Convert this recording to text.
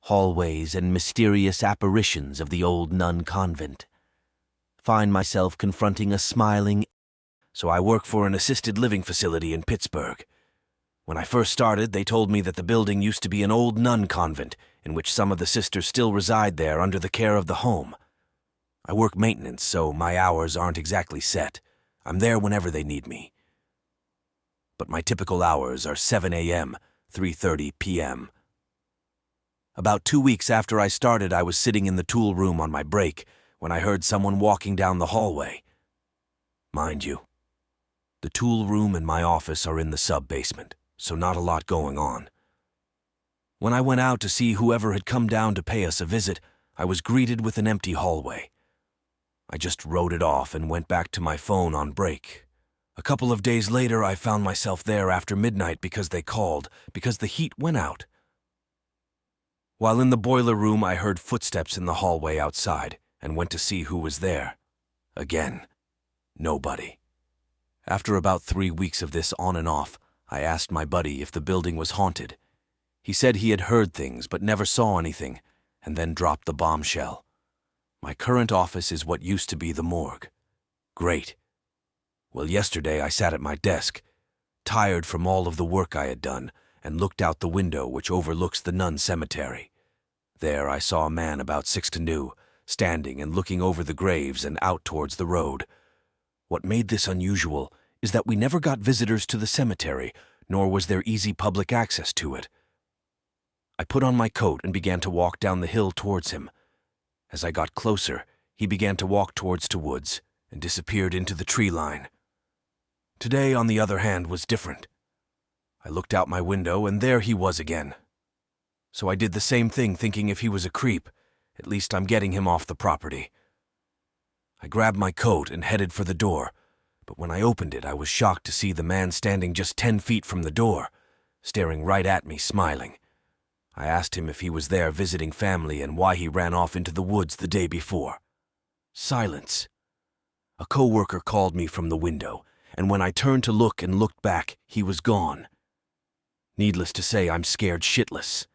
hallways, and mysterious apparitions of the old nun convent. Find myself confronting a smiling. So I work for an assisted living facility in Pittsburgh. When I first started, they told me that the building used to be an old nun convent, in which some of the sisters still reside there under the care of the home. I work maintenance, so my hours aren't exactly set. I'm there whenever they need me. But my typical hours are 7 a.m., 3:30 p.m. About 2 weeks after I started, I was sitting in the tool room on my break when I heard someone walking down the hallway. Mind you, the tool room and my office are in the sub-basement, so not a lot going on. When I went out to see whoever had come down to pay us a visit, I was greeted with an empty hallway. I just wrote it off and went back to my phone on break. A couple of days later, I found myself there after midnight because they called, because the heat went out. While in the boiler room, I heard footsteps in the hallway outside and went to see who was there. Again, nobody. After about 3 weeks of this on and off, I asked my buddy if the building was haunted. He said he had heard things but never saw anything, and then dropped the bombshell. My current office is what used to be the morgue. Great. Well, yesterday I sat at my desk, tired from all of the work I had done, and looked out the window which overlooks the nun cemetery. There I saw a man about 6 to new, standing and looking over the graves and out towards the road. What made this unusual is that we never got visitors to the cemetery, nor was there easy public access to it. I put on my coat and began to walk down the hill towards him. As I got closer, he began to walk towards the woods and disappeared into the tree line. Today, on the other hand, was different. I looked out my window, and there he was again. So I did the same thing, thinking if he was a creep, at least I'm getting him off the property. I grabbed my coat and headed for the door, but when I opened it, I was shocked to see the man standing just 10 feet from the door, staring right at me, smiling. I asked him if he was there visiting family and why he ran off into the woods the day before. Silence. A coworker called me from the window, and when I turned to look and looked back, he was gone. Needless to say, I'm scared shitless.